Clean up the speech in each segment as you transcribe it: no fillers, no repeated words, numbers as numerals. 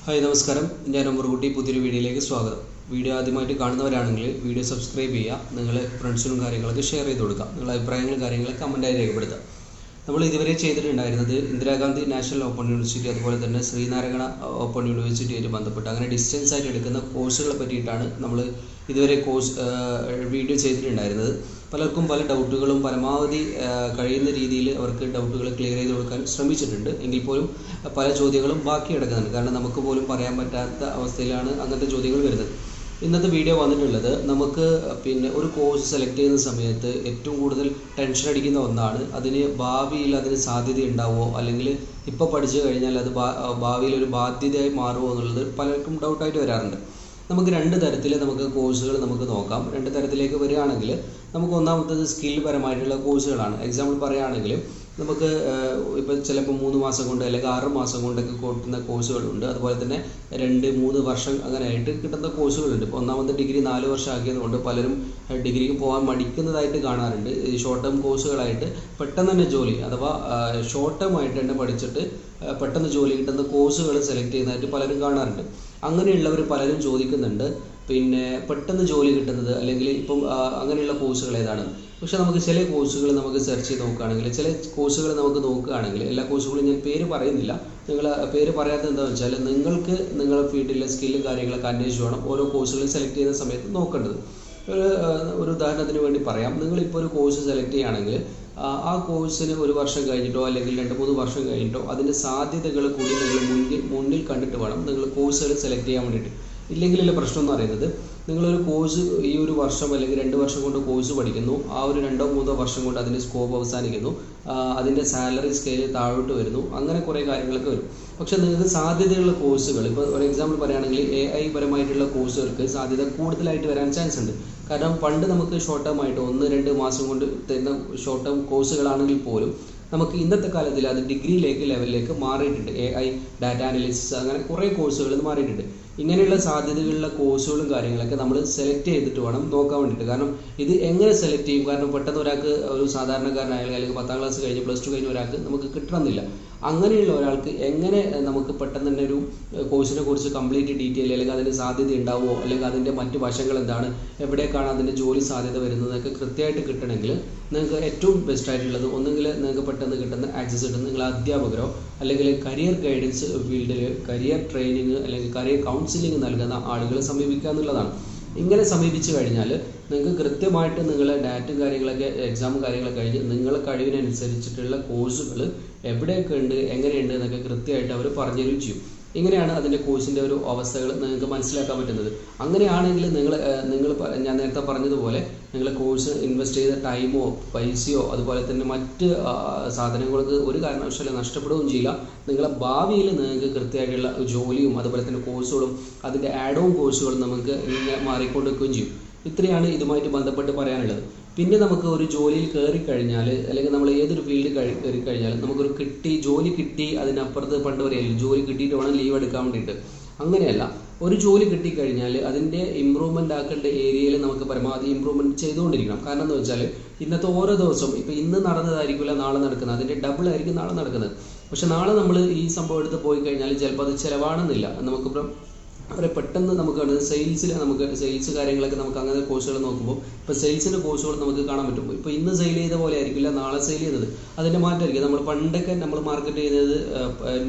Hi നമസ്കാരം, ഞാൻ അമർകുട്ടി. പുതിയൊരു വീഡിയോയിലേക്ക് സ്വാഗതം. വീഡിയോ ആദ്യമായിട്ട് കാണുന്നവരാണെങ്കിൽ വീഡിയോ സബ്സ്ക്രൈബ് ചെയ്യുക, നിങ്ങളെ ഫ്രണ്ട്സിനും കാര്യങ്ങളൊക്കെ ഷെയർ ചെയ്ത് കൊടുക്കുക, നിങ്ങളുടെ അഭിപ്രായങ്ങളും കാര്യങ്ങളൊക്കെ കമൻറ്റായി രേഖപ്പെടുത്തുക. നമ്മൾ ഇതുവരെ ചെയ്തിട്ടുണ്ടായിരുന്നത് ഇന്ദിരാഗാന്ധി നാഷണൽ ഓപ്പൺ യൂണിവേഴ്സിറ്റി അതുപോലെ തന്നെ ശ്രീനാരായണ ഓപ്പൺ യൂണിവേഴ്സിറ്റിയായിട്ട് ബന്ധപ്പെട്ട് അങ്ങനെ ഡിസ്റ്റൻസ് ആയിട്ട് എടുക്കുന്ന കോഴ്സുകളെ പറ്റിയിട്ടാണ് നമ്മൾ ഇതുവരെ വീഡിയോ ചെയ്തിട്ടുണ്ടായിരുന്നത്. പലർക്കും പല ഡൗട്ടുകളും പരമാവധി കഴിയുന്ന രീതിയിൽ അവർക്ക് ഡൗട്ടുകൾ ക്ലിയർ ചെയ്ത് കൊടുക്കാൻ ശ്രമിച്ചിട്ടുണ്ട്. എങ്കിൽ പോലും പല ചോദ്യങ്ങളും ബാക്കി കിടക്കുന്നുണ്ട്. കാരണം നമുക്ക് പോലും പറയാൻ പറ്റാത്ത അവസ്ഥയിലാണ് അങ്ങനത്തെ ചോദ്യങ്ങൾ വരുന്നത്. ഇന്നത്തെ വീഡിയോ വന്നിട്ടുള്ളത് നമുക്ക് ഒരു കോഴ്സ് സെലക്ട് ചെയ്യുന്ന സമയത്ത് ഏറ്റവും കൂടുതൽ ടെൻഷൻ അടിക്കുന്ന ഒന്നാണ് അതിന് ഭാവിയിൽ അതിന് സാധ്യത ഉണ്ടാവുമോ, അല്ലെങ്കിൽ ഇപ്പോൾ പഠിച്ചു കഴിഞ്ഞാൽ അത് ഭാവിയിൽ ഒരു ബാധ്യതയായി മാറുമോ എന്നുള്ളത് പലർക്കും ഡൗട്ടായിട്ട് വരാറുണ്ട്. നമുക്ക് രണ്ട് തരത്തിൽ കോഴ്സുകൾ നമുക്ക് നോക്കാം. രണ്ട് തരത്തിലേക്ക് വരികയാണെങ്കിൽ നമുക്ക് ഒന്നാമത്തത് സ്കിൽ പരമായിട്ടുള്ള കോഴ്സുകളാണ്. എക്സാമ്പിൾ പറയുകയാണെങ്കിൽ നമുക്ക് ഇപ്പോൾ ചിലപ്പോൾ 3 മാസം കൊണ്ട് അല്ലെങ്കിൽ 6 മാസം കൊണ്ടൊക്കെ കിട്ടുന്ന കോഴ്സുകളുണ്ട്. അതുപോലെ തന്നെ 2-3 വർഷം അങ്ങനെ ആയിട്ട് കിട്ടുന്ന കോഴ്സുകളുണ്ട്. ഇപ്പോൾ ഒന്നാമത്തെ ഡിഗ്രി 4 വർഷം ആക്കിയതുകൊണ്ട് പലരും ഡിഗ്രിക്ക് പോകാൻ മടിക്കുന്നതായിട്ട് കാണാറുണ്ട്. ഈ ഷോർട്ട് ടേം കോഴ്സുകളായിട്ട് പെട്ടെന്ന് തന്നെ ജോലി, അഥവാ ഷോർട്ട് ടേം ആയിട്ട് തന്നെ പഠിച്ചിട്ട് പെട്ടെന്ന് ജോലി കിട്ടുന്ന കോഴ്സുകൾ സെലക്ട് ചെയ്യുന്നതായിട്ട് പലരും കാണാറുണ്ട്. അങ്ങനെയുള്ളവർ പലരും ചോദിക്കുന്നുണ്ട്, പെട്ടെന്ന് ജോലി കിട്ടുന്നത് അല്ലെങ്കിൽ ഇപ്പം അങ്ങനെയുള്ള കോഴ്സുകൾ ഏതാണ്. പക്ഷേ നമുക്ക് ചില കോഴ്സുകൾ നമുക്ക് സെർച്ച് ചെയ്ത് നോക്കുകയാണെങ്കിൽ, ചില കോഴ്സുകൾ നമുക്ക് നോക്കുകയാണെങ്കിൽ, എല്ലാ കോഴ്സുകളും ഞാൻ പേര് പറയുന്നില്ല. പേര് പറയാത്തത് എന്താണെന്ന് വെച്ചാൽ നിങ്ങൾക്ക് നിങ്ങളുടെ ഫീൽഡിലെ സ്കില്ലും കാര്യങ്ങളൊക്കെ അന്വേഷിച്ച് വേണം ഓരോ കോഴ്സുകളും സെലക്ട് ചെയ്യുന്ന സമയത്ത് നോക്കേണ്ടത്. ഒരു ഉദാഹരണത്തിന് വേണ്ടി പറയാം. നിങ്ങളിപ്പോൾ ഒരു കോഴ്സ് സെലക്ട് ചെയ്യുകയാണെങ്കിൽ ആ കോഴ്സിന് 1 വർഷം കഴിഞ്ഞിട്ടോ അല്ലെങ്കിൽ 2-3 വർഷം കഴിഞ്ഞിട്ടോ അതിൻ്റെ സാധ്യതകൾ കൂടി നിങ്ങൾ മുന്നിൽ കണ്ടിട്ട് വേണം നിങ്ങൾ കോഴ്സുകൾ സെലക്ട് ചെയ്യാൻ വേണ്ടിയിട്ട്. ഇല്ലെങ്കിലുള്ള പ്രശ്നം എന്ന് പറയുന്നത്, നിങ്ങളൊരു കോഴ്സ് ഈ 1 വർഷം അല്ലെങ്കിൽ 2 വർഷം കൊണ്ട് കോഴ്സ് പഠിക്കുന്നു, ആ ഒരു 2-3 വർഷം കൊണ്ട് അതിൻ്റെ സ്കോപ്പ് അവസാനിക്കുന്നു, അതിൻ്റെ സാലറി സ്കെയിൽ താഴോട്ട് വരുന്നു, അങ്ങനെ കുറേ കാര്യങ്ങളൊക്കെ വരും. പക്ഷേ നിങ്ങൾക്ക് സാധ്യതയുള്ള കോഴ്സുകൾ, ഇപ്പോൾ ഒരു എക്സാമ്പിൾ പറയുകയാണെങ്കിൽ AI പരമായിട്ടുള്ള കോഴ്സുകൾക്ക് സാധ്യത കൂടുതലായിട്ട് വരാൻ ചാൻസ് ഉണ്ട്. കാരണം പണ്ട് നമുക്ക് ഷോർട്ട് ടേം ആയിട്ട് 1-2 മാസം കൊണ്ട് തരുന്ന ഷോർട്ട് ടേം കോഴ്സുകളാണെങ്കിൽ പോലും നമുക്ക് ഇന്നത്തെ കാലത്തിൽ അത് ഡിഗ്രി ലെവലിലേക്ക് മാറിയിട്ടുണ്ട്. AI, ഡാറ്റ അനലിസിസ്, അങ്ങനെ കുറേ കോഴ്സുകൾ മാറിയിട്ടുണ്ട്. ഇങ്ങനെയുള്ള സാധ്യതകളുള്ള കോഴ്സുകളും കാര്യങ്ങളൊക്കെ നമ്മൾ സെലക്ട് ചെയ്തിട്ട് വേണം നോക്കാൻ വേണ്ടിയിട്ട്. കാരണം ഇത് എങ്ങനെ സെലക്ട് ചെയ്യും? കാരണം പെട്ടെന്ന് ഒരാൾക്ക്, ഒരു സാധാരണക്കാരനായാലും അല്ലെങ്കിൽ 10ാം ക്ലാസ് കഴിഞ്ഞ് +2 കഴിഞ്ഞ ഒരാൾക്ക് നമുക്ക് കിട്ടണമെന്നില്ല. അങ്ങനെയുള്ള ഒരാൾക്ക് എങ്ങനെ നമുക്ക് പെട്ടെന്ന് തന്നെ ഒരു കോഴ്സിനെ കുറിച്ച് കംപ്ലീറ്റ് ഡീറ്റെയിൽ, അല്ലെങ്കിൽ അതിന് സാധ്യത ഉണ്ടാവുമോ, അല്ലെങ്കിൽ അതിൻ്റെ മറ്റ് വശങ്ങൾ എന്താണ്, എവിടേക്കാണ് അതിൻ്റെ ജോലി സാധ്യത വരുന്നതൊക്കെ കൃത്യമായിട്ട് കിട്ടണമെങ്കിൽ നിങ്ങൾക്ക് ഏറ്റവും ബെസ്റ്റ് ആയിട്ടുള്ളത്, ഒന്നുകിൽ നിങ്ങൾക്ക് പെട്ടെന്ന് കിട്ടുന്ന ആക്സസ് കിട്ടുന്ന നിങ്ങൾ അധ്യാപകരോ അല്ലെങ്കിൽ കരിയർ ഗൈഡൻസ് ഫീൽഡിൽ കരിയർ ട്രെയിനിങ് അല്ലെങ്കിൽ കരിയർ കൗൺസിലിംഗ് നൽകുന്ന ആളുകളെ സമീപിക്കുക എന്നുള്ളതാണ്. ഇങ്ങനെ സമീപിച്ചു കഴിഞ്ഞാൽ നിങ്ങൾക്ക് കൃത്യമായിട്ട് നിങ്ങളെ ഡാറ്റും കാര്യങ്ങളൊക്കെ, എക്സാമും കാര്യങ്ങളൊക്കെ കഴിഞ്ഞ് നിങ്ങളെ കഴിവിനനുസരിച്ചിട്ടുള്ള കോഴ്സുകൾ എവിടെയൊക്കെ ഉണ്ട്, എങ്ങനെയുണ്ട് എന്നൊക്കെ കൃത്യമായിട്ട് അവർ പറഞ്ഞു തരികയും ചെയ്യും. ഇങ്ങനെയാണ് അതിൻ്റെ കോഴ്സിൻ്റെ ഒരു അവസ്ഥകൾ നിങ്ങൾക്ക് മനസ്സിലാക്കാൻ പറ്റുന്നത്. അങ്ങനെയാണെങ്കിൽ ഞാൻ നേരത്തെ പറഞ്ഞതുപോലെ നിങ്ങൾ കോഴ്സ് ഇൻവെസ്റ്റ് ചെയ്ത ടൈമോ പൈസയോ അതുപോലെ തന്നെ മറ്റ് സാധനങ്ങൾക്ക് ഒരു കാരണവശാലും നഷ്ടപ്പെടുകയും ചെയ്യില്ല. നിങ്ങളെ ഭാവിയിൽ നിങ്ങൾക്ക് കൃത്യമായിട്ടുള്ള ജോലിയും അതുപോലെ തന്നെ കോഴ്സുകളും അതിൻ്റെ ആഡ് ഓൺ കോഴ്സുകളും നമുക്ക് ഇങ്ങനെ മാറിക്കൊണ്ടിരിക്കുകയും ചെയ്യും. ഇത്രയാണ് ഇതുമായിട്ട് ബന്ധപ്പെട്ട് പറയാനുള്ളത്. പിന്നെ നമുക്ക് ഒരു ജോലിയിൽ കയറിക്കഴിഞ്ഞാൽ, അല്ലെങ്കിൽ നമ്മൾ ഏതൊരു ഫീൽഡിൽ കയറിക്കഴിഞ്ഞാൽ നമുക്കൊരു ജോലി കിട്ടി, അതിനപ്പുറത്ത് പണ്ട് പറയല്ലോ ജോലി കിട്ടിയിട്ട് വേണം ലീവ് എടുക്കാൻ വേണ്ടിയിട്ട്. അങ്ങനെയല്ല, ഒരു ജോലി കിട്ടിക്കഴിഞ്ഞാൽ അതിൻ്റെ ഇമ്പ്രൂവ്മെൻ്റ് ആക്കേണ്ട ഏരിയയിൽ നമുക്ക് പരമാവധി ഇമ്പ്രൂവ്മെൻറ്റ് ചെയ്തുകൊണ്ടിരിക്കണം. കാരണം എന്താ വെച്ചാൽ ഇന്നത്തെ ഓരോ ദിവസവും ഇപ്പോൾ ഇന്ന് നടന്നതായിരിക്കില്ല നാളെ നടക്കുന്നത്, അതിൻ്റെ ഡബിൾ ആയിരിക്കും നാളെ നടക്കുന്നത്. പക്ഷെ നാളെ നമ്മൾ ഈ സംഭവം എടുത്ത് പോയി കഴിഞ്ഞാൽ ചിലപ്പോൾ അത് ചിലവാണെന്നില്ല. നമുക്കിപ്പം അവരെ പെട്ടെന്ന് നമുക്ക് സെയിൽസ് കാര്യങ്ങളൊക്കെ നമുക്ക് അങ്ങനെ കോഴ്സുകൾ നോക്കുമ്പോൾ ഇപ്പോൾ സെയിൽസിൻ്റെ കോഴ്സുകൾ നമുക്ക് കാണാൻ പറ്റും. ഇപ്പോൾ ഇന്ന് സെയിൽ ചെയ്ത പോലെ ആയിരിക്കില്ല നാളെ സെയിൽ ചെയ്യുന്നത്, അതിൻ്റെ മാറ്റമായിരിക്കും. നമ്മൾ പണ്ടൊക്കെ നമ്മൾ മാർക്കറ്റ് ചെയ്യുന്നത്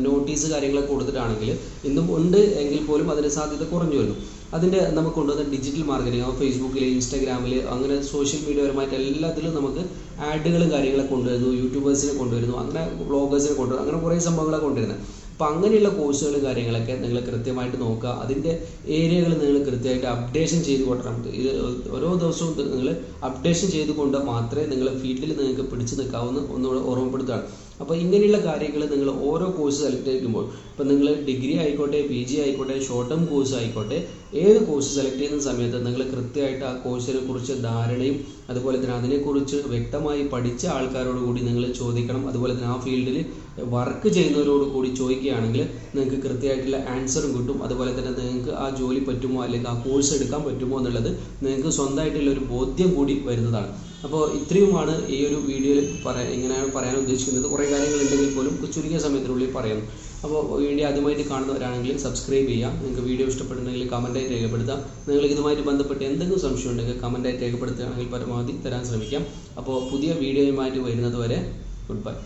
നോട്ടീസ് കാര്യങ്ങളൊക്കെ കൊടുത്തിട്ടാണെങ്കിൽ ഇന്നും ഉണ്ട്, എങ്കിൽ പോലും അതിൻ്റെ സാധ്യത കുറഞ്ഞു വരുന്നു. അതിൻ്റെ നമുക്ക് കൊണ്ടുവന്ന ഡിജിറ്റൽ മാർക്കറ്റിംഗ്, ഫേസ്ബുക്കിൽ, ഇൻസ്റ്റാഗ്രാമിൽ, അങ്ങനെ സോഷ്യൽ മീഡിയ പരമായിട്ട് എല്ലാത്തിലും നമുക്ക് ആഡുകളും കാര്യങ്ങളൊക്കെ കൊണ്ടുവരുന്നു, യൂട്യൂബേഴ്സിനെ കൊണ്ടുവരുന്നു, അങ്ങനെ വ്ളോഗേഴ്സിനെ കൊണ്ടുവരുന്നു, അങ്ങനെ കുറേ സംഭവങ്ങളൊക്കെ കൊണ്ടുവരുന്നത്. അപ്പോൾ അങ്ങനെയുള്ള കോഴ്സുകളും കാര്യങ്ങളൊക്കെ നിങ്ങൾ കൃത്യമായിട്ട് നോക്കുക. അതിൻ്റെ ഏരിയകൾ നിങ്ങൾ കൃത്യമായിട്ട് അപ്ഡേഷൻ ചെയ്ത് കൊണ്ടണം. ഇത് ഓരോ ദിവസവും നിങ്ങൾ അപ്ഡേഷൻ ചെയ്തുകൊണ്ട് മാത്രമേ നിങ്ങളുടെ ഫീൽഡിൽ നിങ്ങൾക്ക് പിടിച്ചു നിൽക്കാവുന്ന ഒന്നുകൂടെ ഓർമ്മപ്പെടുത്തുകയാണ്. അപ്പോൾ ഇങ്ങനെയുള്ള കാര്യങ്ങൾ നിങ്ങൾ ഓരോ കോഴ്സ് സെലക്ട് ചെയ്യുമ്പോൾ, ഇപ്പോൾ നിങ്ങൾ ഡിഗ്രി ആയിക്കോട്ടെ, PG ആയിക്കോട്ടെ, ഷോർട്ട് ടേം കോഴ്സ് ആയിക്കോട്ടെ, ഏത് കോഴ്സ് സെലക്ട് ചെയ്യുന്ന സമയത്ത് നിങ്ങൾ കൃത്യമായിട്ട് ആ കോഴ്സിനെ കുറിച്ച് ധാരണയും അതുപോലെ തന്നെ അതിനെക്കുറിച്ച് വ്യക്തമായി പഠിച്ച ആൾക്കാരോട് കൂടി നിങ്ങൾ ചോദിക്കണം. അതുപോലെ തന്നെ ആ ഫീൽഡിൽ വർക്ക് ചെയ്യുന്നവരോട് കൂടി ചോദിക്കുകയാണെങ്കിൽ നിങ്ങൾക്ക് കൃത്യമായിട്ടുള്ള ആൻസറും കിട്ടും. അതുപോലെ തന്നെ നിങ്ങൾക്ക് ആ ജോലി പറ്റുമോ അല്ലെങ്കിൽ ആ കോഴ്സ് എടുക്കാൻ പറ്റുമോ എന്നുള്ളത് നിങ്ങൾക്ക് സ്വന്തമായിട്ടുള്ള ഒരു ബോധ്യം കൂടി വരുന്നതാണ്. അപ്പോൾ ഇത്രയുമാണ് ഈ ഒരു വീഡിയോയിൽ ഇങ്ങനെയാണ് പറയാൻ ഉദ്ദേശിക്കുന്നത്. കുറേ കാര്യങ്ങളുണ്ടെങ്കിൽ പോലും ചുരുങ്ങിയ സമയത്തിനുള്ളിൽ പറയുന്നു. അപ്പോൾ വീഡിയോ ആദ്യമായിട്ട് കാണുന്നവരാണെങ്കിൽ സബ്സ്ക്രൈബ് ചെയ്യുക. നിങ്ങൾക്ക് വീഡിയോ ഇഷ്ടപ്പെടുന്നെങ്കിൽ കമൻറ്റായി രേഖപ്പെടുത്താം. നിങ്ങൾ ഇതുമായിട്ട് ബന്ധപ്പെട്ട് എന്തെങ്കിലും സംശയം ഉണ്ടെങ്കിൽ കമൻറ്റായി രേഖപ്പെടുത്തുകയാണെങ്കിൽ പരമാവധി തരാൻ ശ്രമിക്കാം. അപ്പോൾ പുതിയ വീഡിയോയുമായിട്ട് വരുന്നത് വരെ ഗുഡ് ബൈ.